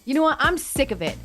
You know what? I'm sick of it.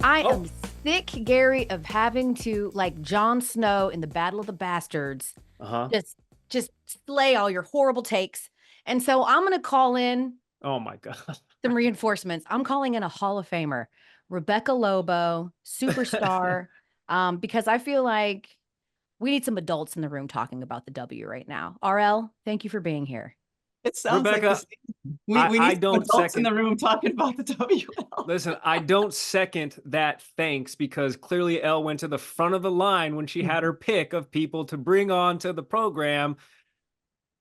I Oh, am sick, Gary, of having to, like Jon Snow in the Battle of the Bastards, uh-huh. just just slay all your horrible takes. And so I'm gonna call in Oh my God. some reinforcements. I'm calling in a Hall of Famer, Rebecca Lobo, superstar, because I feel like we need some adults in the room talking about the W right now. RL, thank you for being here. It sounds like Rebecca, this. We, I, we I need some don't adults in second, the room talking about the WL. listen, I don't second that thanks because clearly Elle went to the front of the line when she had her pick of people to bring on to the program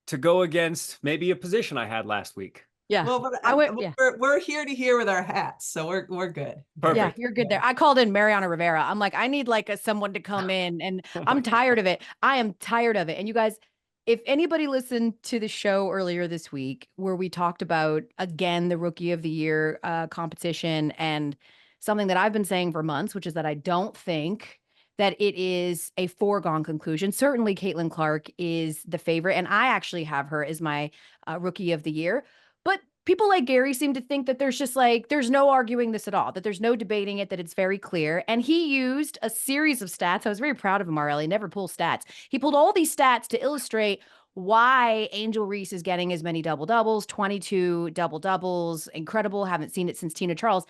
to go against maybe a position I had last week. Yeah. Well, but I went, yeah. we're here to hear with our hats, so we're good. Yeah, Perfect. you're good there. I called in Mariana Rivera. I'm like, I need like someone to come in, and Oh my I'm God. tired of it. I am tired of it. And you guys, if anybody listened to the show earlier this week where we talked about again the Rookie of the Year competition and something that I've been saying for months, which is that I don't think that it is a foregone conclusion. Certainly, Caitlin Clark is the favorite, and I actually have her as my Rookie of the Year. But people like Gary seem to think that there's just like, there's no arguing this at all, that there's no debating it, that it's very clear. And he used a series of stats. I was very proud of him, RL. He never pulls stats. He pulled all these stats to illustrate why Angel Reese is getting as many double doubles, 22 double doubles. Incredible. Haven't seen it since Tina Charles.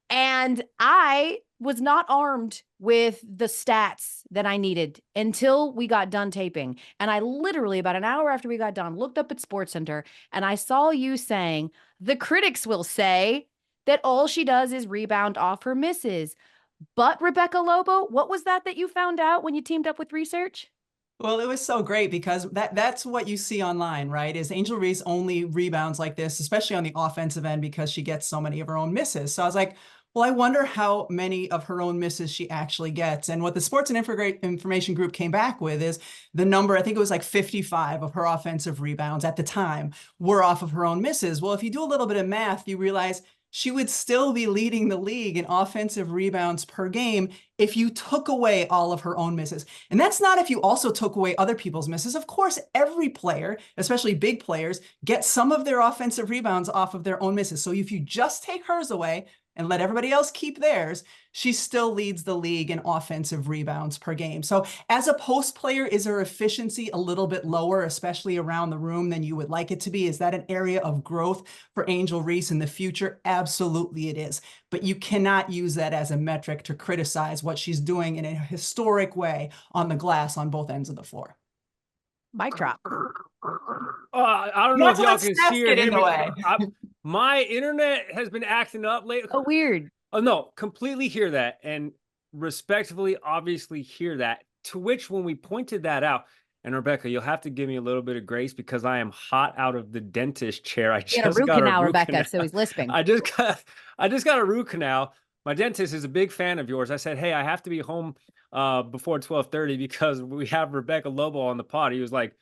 And I was not armed with the stats that I needed until we got done taping. And I literally, about an hour after we got done, looked up at SportsCenter and I saw you saying, the critics will say that all she does is rebound off her misses. But Rebecca Lobo, what was that you found out when you teamed up with research? Well, it was so great because that's what you see online, right? Is Angel Reese only rebounds like this, especially on the offensive end, because she gets so many of her own misses. So I was like, well, I wonder how many of her own misses she actually gets. And what the Sports and Information Group came back with is the number, I think it was like 55 of her offensive rebounds at the time were off of her own misses. Well, if you do a little bit of math, you realize she would still be leading the league in offensive rebounds per game if you took away all of her own misses. And that's not if you also took away other people's misses. Of course, every player, especially big players, get some of their offensive rebounds off of their own misses. So if you just take hers away and let everybody else keep theirs, she still leads the league in offensive rebounds per game. So as a post player, is her efficiency a little bit lower, especially around the room, than you would like it to be? Is that an area of growth for Angel Reese in the future? Absolutely it is. But you cannot use that as a metric to criticize what she's doing in a historic way on the glass on both ends of the floor. Mic drop. I don't know if That's y'all what can stats see or get hear in the me. way. My internet has been acting up lately. Oh, weird. Oh, no, completely hear that. And respectfully, obviously hear that. To which, when we pointed that out, and Rebecca, you'll have to give me a little bit of grace because I am hot out of the dentist chair. I He had a just root got a canal, root Rebecca, canal. so he's lisping. I just got a root canal. My dentist is a big fan of yours. I said, hey, I have to be home before 12:30 because we have Rebecca Lobo on the pod. He was like,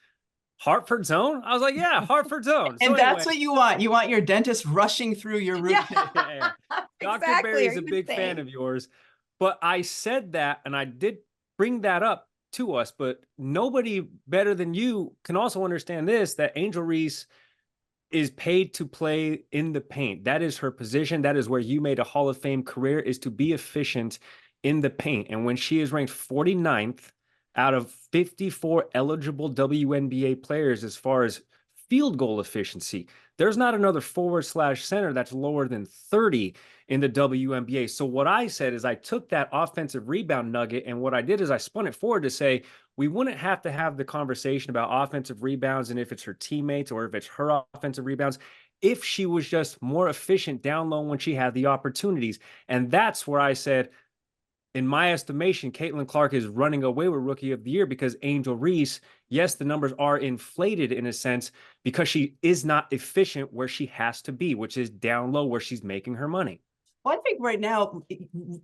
Hartford Zone? I was like, yeah, Hartford Zone. So And anyway, that's what you want. You want your dentist rushing through your root canal. yeah. Dr. Exactly. Barry Are is a you big fan insane? of yours. But I said that, and I did bring that up to us, but nobody better than you can also understand this, that Angel Reese is paid to play in the paint. That is her position. That is where you made a Hall of Fame career, is to be efficient in the paint. And when she is ranked 49th out of 54 eligible WNBA players as far as field goal efficiency, there's not another forward/center that's lower than 30 in the WNBA. So what I said is I took that offensive rebound nugget, and what I did is I spun it forward to say we wouldn't have to have the conversation about offensive rebounds and if it's her teammates or if it's her offensive rebounds, if she was just more efficient down low when she had the opportunities. And that's where I said, in my estimation, Caitlin Clark is running away with Rookie of the Year because Angel Reese, yes, the numbers are inflated in a sense because she is not efficient where she has to be, which is down low where she's making her money. Well, I think right now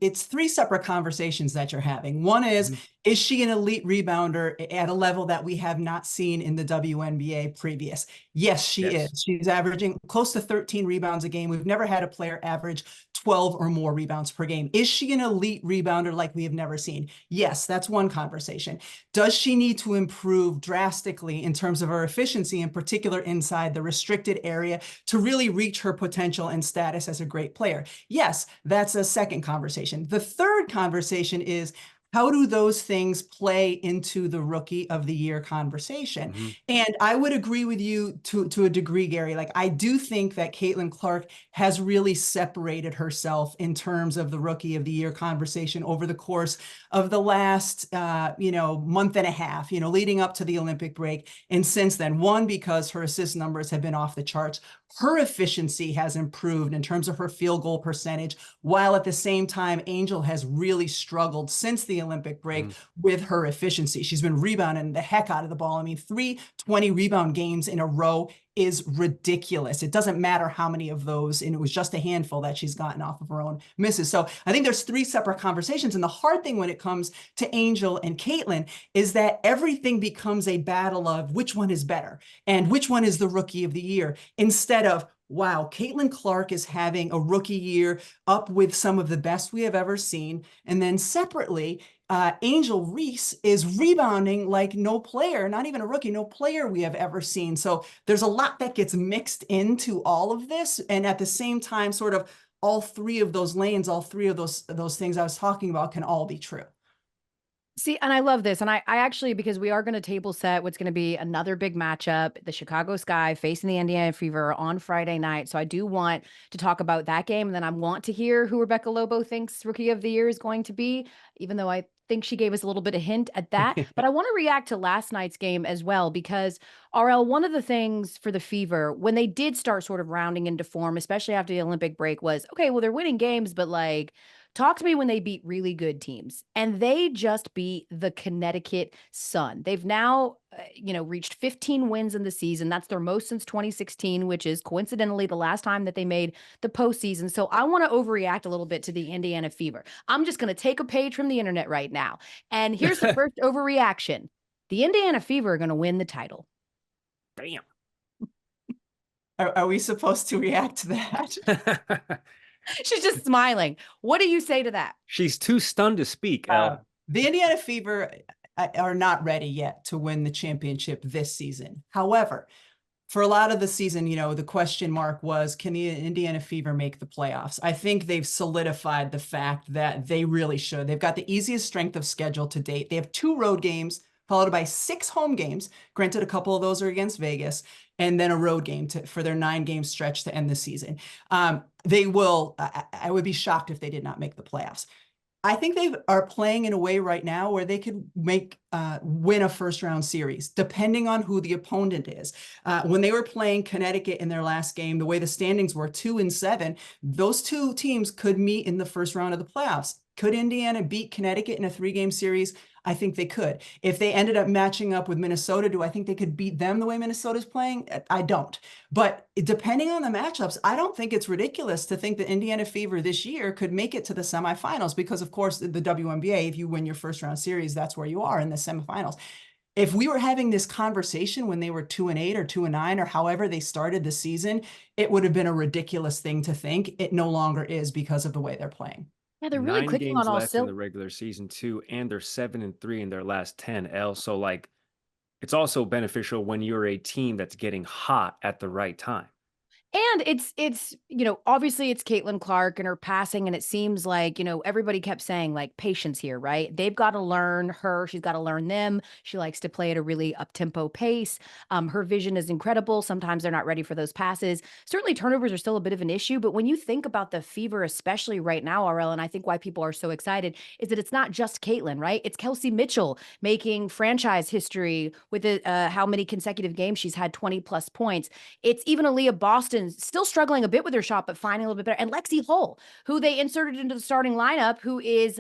it's three separate conversations that you're having. One Mhm. is she an elite rebounder at a level that we have not seen in the WNBA previous? Yes, she Yes. is. She's averaging close to 13 rebounds a game. We've never had a player average 12 or more rebounds per game. Is she an elite rebounder like we have never seen? Yes, that's one conversation. Does she need to improve drastically in terms of her efficiency, in particular inside the restricted area, to really reach her potential and status as a great player? Yes. yes, that's a second conversation. The third conversation is, how do those things play into the Rookie of the Year conversation? Mm-hmm. And I would agree with you to a degree, Gary. Like, I do think that Caitlin Clark has really separated herself in terms of the Rookie of the Year conversation over the course of the last, month and a half, leading up to the Olympic break. And since then, one, because her assist numbers have been off the charts. Her efficiency has improved in terms of her field goal percentage, while at the same time, Angel has really struggled since the Olympic break with her efficiency. She's been rebounding the heck out of the ball. I mean, 3 20 rebound games in a row is ridiculous. It doesn't matter how many of those, and it was just a handful that she's gotten off of her own misses. So I think there's 3 separate conversations. And the hard thing when it comes to Angel and Caitlin is that everything becomes a battle of which one is better and which one is the Rookie of the Year, instead of, wow, Caitlin Clark is having a rookie year up with some of the best we have ever seen. And then separately, Angel Reese is rebounding like no player, not even a rookie, no player we have ever seen. So there's a lot that gets mixed into all of this. And at the same time, sort of all 3 of those lanes, all 3 of those things I was talking about can all be true. See, and I love this. And I actually, because we are going to table set what's going to be another big matchup, the Chicago Sky facing the Indiana Fever on Friday night. So I do want to talk about that game. And then I want to hear who Rebecca Lobo thinks Rookie of the Year is going to be, even though I think she gave us a little bit of hint at that. But I want to react to last night's game as well, because RL, one of the things for the Fever, when they did start sort of rounding into form, especially after the Olympic break, was, okay, well, they're winning games, but like, talk to me when they beat really good teams. And they just beat the Connecticut Sun. They've now, reached 15 wins in the season. That's their most since 2016, which is coincidentally the last time that they made the postseason. So I want to overreact a little bit to the Indiana Fever. I'm just going to take a page from the internet right now. And here's the first overreaction. The Indiana Fever are going to win the title. Damn. Are we supposed to react to that? She's just smiling. What do you say to that? She's too stunned to speak, Elle. The Indiana Fever are not ready yet to win the championship this season. However, for a lot of the season, the question mark was, can the Indiana Fever make the playoffs? I think they've solidified the fact that they really should. They've got the easiest strength of schedule to date. They have 2 road games, followed by 6 home games. Granted, a couple of those are against Vegas, and then a road game for their 9-game stretch to end the season. They will, I would be shocked if they did not make the playoffs. I think they are playing in a way right now where they could win a first-round series, depending on who the opponent is. When they were playing Connecticut in their last game, the way the standings were 2-7, those 2 teams could meet in the first round of the playoffs. Could Indiana beat Connecticut in a 3-game series? I think they could. If they ended up matching up with Minnesota, do I think they could beat them the way Minnesota's playing? I don't. But depending on the matchups, I don't think it's ridiculous to think that Indiana Fever this year could make it to the semifinals, because, of course, the WNBA, if you win your first-round series, that's where you are in the semifinals. If we were having this conversation when they were 2-8 or 2-9 or however they started the season, it would have been a ridiculous thing to think. It no longer is because of the way they're playing. Yeah, they're really 9 clicking games on all left in the regular season too, and they're 7-3 in their last 10. Elle, so like, it's also beneficial when you're a team that's getting hot at the right time. And it's obviously it's Caitlin Clark and her passing, and it seems like, everybody kept saying like patience here, right? They've got to learn her. She's got to learn them. She likes to play at a really up-tempo pace. Her vision is incredible. Sometimes they're not ready for those passes. Certainly turnovers are still a bit of an issue, but when you think about the Fever, especially right now, RL, and I think why people are so excited is that it's not just Caitlin, right? It's Kelsey Mitchell making franchise history with how many consecutive games she's had 20+ points. It's even Aaliyah Boston still struggling a bit with her shot, but finding a little bit better. And Lexi Hull, who they inserted into the starting lineup, who is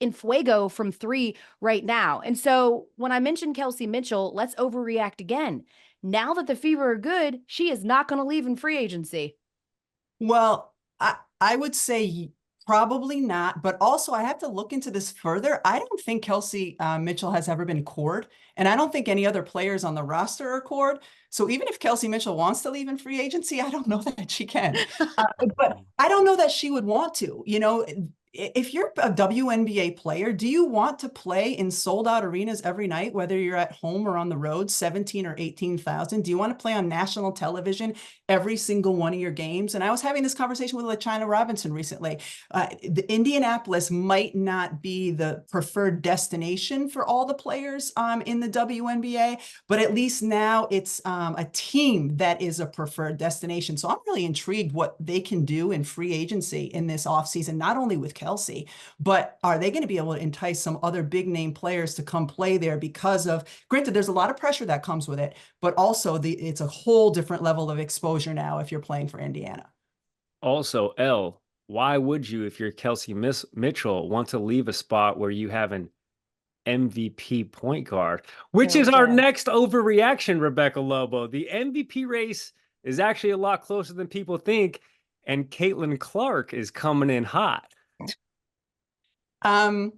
in fuego from 3 right now. And so when I mentioned Kelsey Mitchell, let's overreact again. Now that the Fever are good, she is not going to leave in free agency. Well, I would say probably not, but also I have to look into this further. I don't think Kelsey Mitchell has ever been cored, and I don't think any other players on the roster are cored. So even if Kelsey Mitchell wants to leave in free agency, I don't know that she can. But I don't know that she would want to. if you're a WNBA player, do you want to play in sold out arenas every night, whether you're at home or on the road, 17 or 18,000? Do you want to play on national television every single one of your games? And I was having this conversation with LaChina Robinson recently. The Indianapolis might not be the preferred destination for all the players in the WNBA, but at least now it's a team that is a preferred destination. So I'm really intrigued what they can do in free agency in this offseason, not only with Kelsey, but are they going to be able to entice some other big name players to come play there because of, granted, there's a lot of pressure that comes with it, but also it's a whole different level of exposure now if you're playing for Indiana. Also, Elle, why would you, if you're Kelsey Mitchell, want to leave a spot where you have an MVP point guard, which is our next overreaction, Rebecca Lobo? The MVP race is actually a lot closer than people think, and Caitlin Clark is coming in hot. I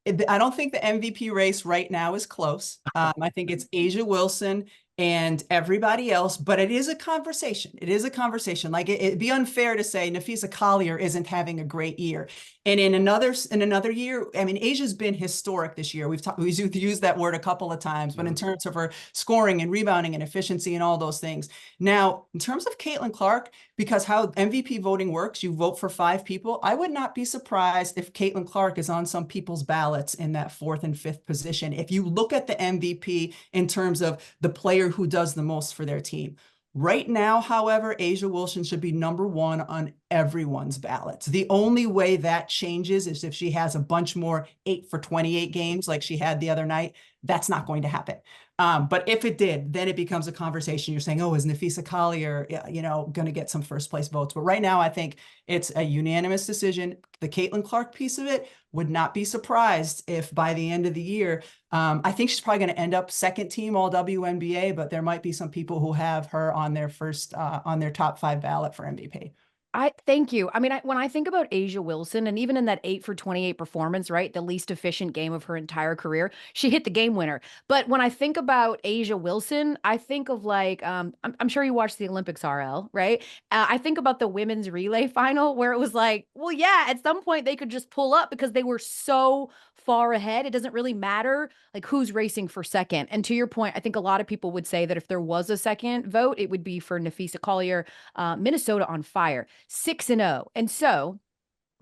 don't think the MVP race right now is close. I think it's A'ja Wilson and everybody else, but it is a conversation. It is a conversation. Like it'd be unfair to say Napheesa Collier isn't having a great year. And in another year, I mean, Asia's been historic this year. We've used that word a couple of times, but in terms of her scoring and rebounding and efficiency and all those things. Now, in terms of Caitlin Clark, because how MVP voting works, you vote for 5 people. I would not be surprised if Caitlin Clark is on some people's ballots in that 4th and 5th position. If you look at the MVP in terms of the player who does the most for their team. Right now, however, A'ja Wilson should be #1 on everyone's ballots. The only way that changes is if she has a bunch more 8 for 28 games like she had the other night. That's not going to happen. But if it did, then it becomes a conversation. You're saying, oh, is Napheesa Collier, going to get some first place votes? But right now, I think it's a unanimous decision. The Caitlin Clark piece of it, would not be surprised if by the end of the year, I think she's probably going to end up 2nd team all WNBA, but there might be some people who have her on their on their top 5 ballot for MVP. Thank you. I mean, when I think about A'ja Wilson, and even in that 8 for 28 performance, right, the least efficient game of her entire career, she hit the game winner. But when I think about A'ja Wilson, I think of like, I'm sure you watched the Olympics, RL, right? I think about the women's relay final where it was like, well, yeah, at some point they could just pull up because they were so far ahead. It doesn't really matter like who's racing for second. And to your point, I think a lot of people would say that if there was a second vote, it would be for Napheesa Collier. Minnesota on fire, 6-0. And so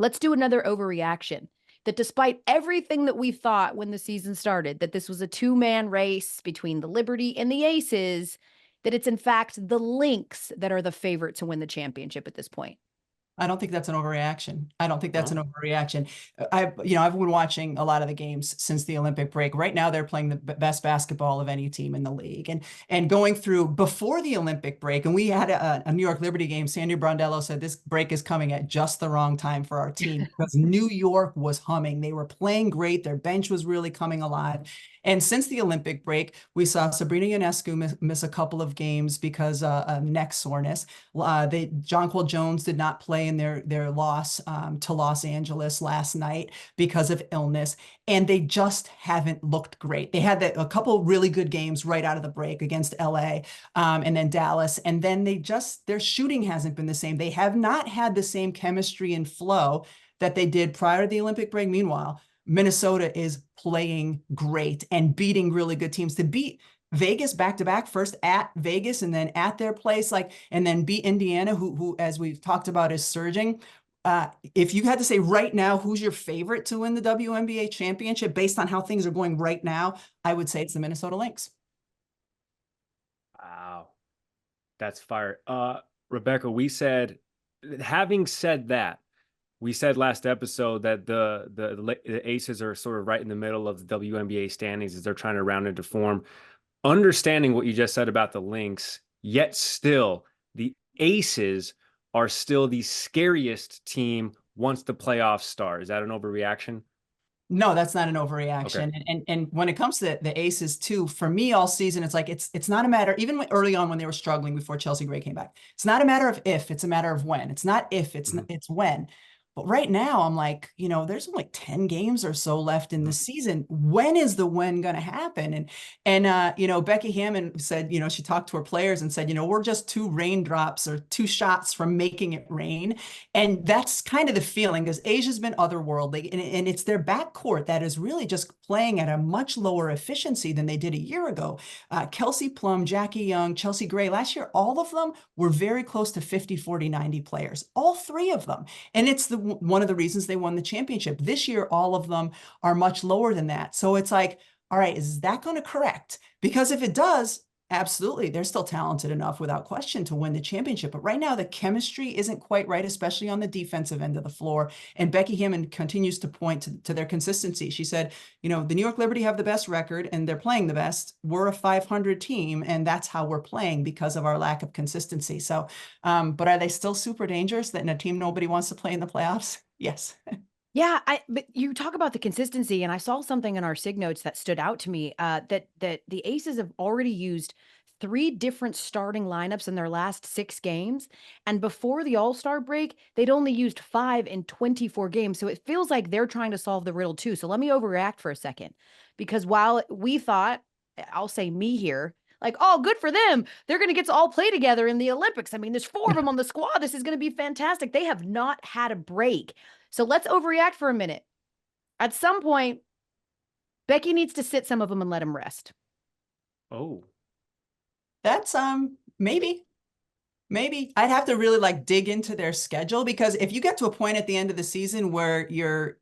let's do another overreaction that despite everything that we thought when the season started, that this was a 2-man race between the Liberty and the Aces, that it's in fact the Lynx that are the favorite to win the championship at this point. I don't think that's an overreaction. I don't think that's an overreaction. I've been watching a lot of the games since the Olympic break. Right now, they're playing the best basketball of any team in the league. And going through before the Olympic break, and we had a New York Liberty game, Sandy Brondello said this break is coming at just the wrong time for our team because New York was humming. They were playing great. Their bench was really coming alive. And since the Olympic break, we saw Sabrina Ionescu miss a couple of games because of neck soreness. Jonquel Jones did not play in their loss to Los Angeles last night because of illness, and they just haven't looked great. They had a couple really good games right out of the break against LA and then Dallas, and then their shooting hasn't been the same. They have not had the same chemistry and flow that they did prior to the Olympic break. Meanwhile, Minnesota is playing great and beating really good teams. To beat Vegas back-to-back, first at Vegas and then at their place, and then beat Indiana, who as we've talked about, is surging. If you had to say right now, who's your favorite to win the WNBA championship based on how things are going right now, I would say it's the Minnesota Lynx. Wow. That's fire. Rebecca, having said that, we said last episode that the Aces are sort of right in the middle of the WNBA standings as they're trying to round into form. Understanding what you just said about the Lynx, yet still the Aces are still the scariest team once the playoffs start. Is that an overreaction? No, that's not an overreaction. Okay. And when it comes to the Aces too, for me all season, it's like it's not a matter, even early on when they were struggling before Chelsea Gray came back. It's not a matter of if, it's a matter of when. It's not if, it's when. But right now, I'm like, there's only 10 games or so left in the season. When is the when going to happen? And Becky Hammond said, she talked to her players and said, we're just 2 raindrops or 2 shots from making it rain. And that's kind of the feeling, because Asia's been otherworldly, and it's their backcourt that is really just playing at a much lower efficiency than they did a year ago. Kelsey Plum, Jackie Young, Chelsea Gray, last year, all of them were very close to 50, 40, 90 players, all 3 of them. And it's one of the reasons they won the championship. This year, all of them are much lower than that. So it's like, all right, is that going to correct? Because if it does, absolutely, they're still talented enough without question to win the championship. But right now, the chemistry isn't quite right, especially on the defensive end of the floor. And Becky Hammond continues to point to their consistency. She said, the New York Liberty have the best record and they're playing the best. We're a 500 team, and that's how we're playing because of our lack of consistency. So, but are they still super dangerous that in a team nobody wants to play in the playoffs? Yes. Yeah, but you talk about the consistency, and I saw something in our sig notes that stood out to me, that the Aces have already used 3 different starting lineups in their last 6 games, and before the All-Star break, they'd only used 5 in 24 games, so it feels like they're trying to solve the riddle too. So let me overreact for a second, because while we thought, I'll say me here, like, oh, good for them, they're going to get to all play together in the Olympics. I mean, there's 4 of them on the squad. This is going to be fantastic. They have not had a break. So let's overreact for a minute. At some point, Becky needs to sit some of them and let them rest. Oh, that's maybe I'd have to really like dig into their schedule, because if you get to a point at the end of the season where you're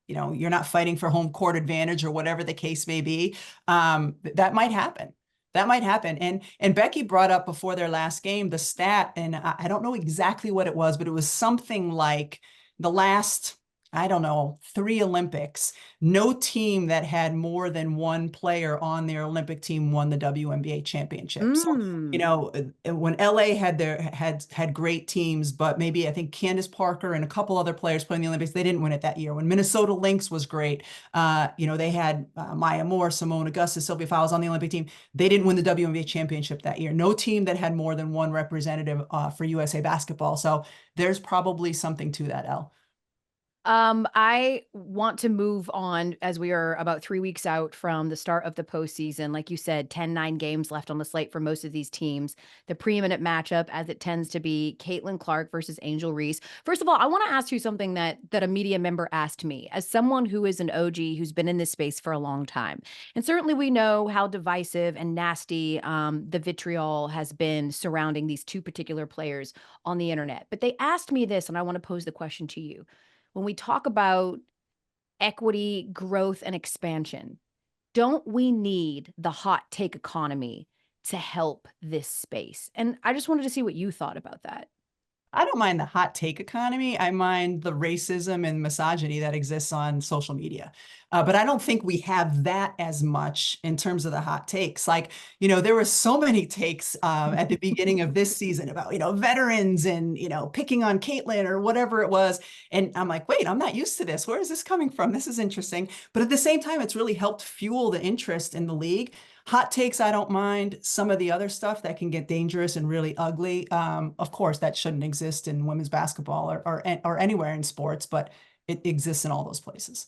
not fighting for home court advantage or whatever the case may be, that might happen. That might happen. And Becky brought up before their last game the stat, and I don't know exactly what it was, but it was something like the last, I don't know, 3 Olympics, no team that had more than 1 player on their Olympic team won the WNBA championship. So, when LA had great teams, but maybe I think Candace Parker and a couple other players playing the Olympics, they didn't win it that year. When Minnesota Lynx was great, they had Maya Moore, Simone Augustus, Sylvia Fowles on the Olympic team. They didn't win the WNBA championship that year. No team that had more than 1 representative for USA basketball. So there's probably something to that, Elle. I want to move on, as we are about 3 weeks out from the start of the postseason. Like you said, 10-9 games left on the slate for most of these teams. The preeminent matchup, as it tends to be, Caitlin Clark versus Angel Reese. First of all, I want to ask you something that a media member asked me, as someone who is an OG who's been in this space for a long time. And certainly we know how divisive and nasty the vitriol has been surrounding these 2 particular players on the internet. But they asked me this, and I want to pose the question to you. When we talk about equity, growth, and expansion, don't we need the hot take economy to help this space? And I just wanted to see what you thought about that. I don't mind the hot take economy. I mind the racism and misogyny that exists on social media. But I don't think we have that as much in terms of the hot takes. Like, there were so many takes at the beginning of this season about, veterans and, picking on Caitlin or whatever it was. And I'm like, wait, I'm not used to this. Where is this coming from? This is interesting. But at the same time, it's really helped fuel the interest in the league. Hot takes, I don't mind. Some of the other stuff that can get dangerous and really ugly, of course, that shouldn't exist in women's basketball or anywhere in sports, but it exists in all those places.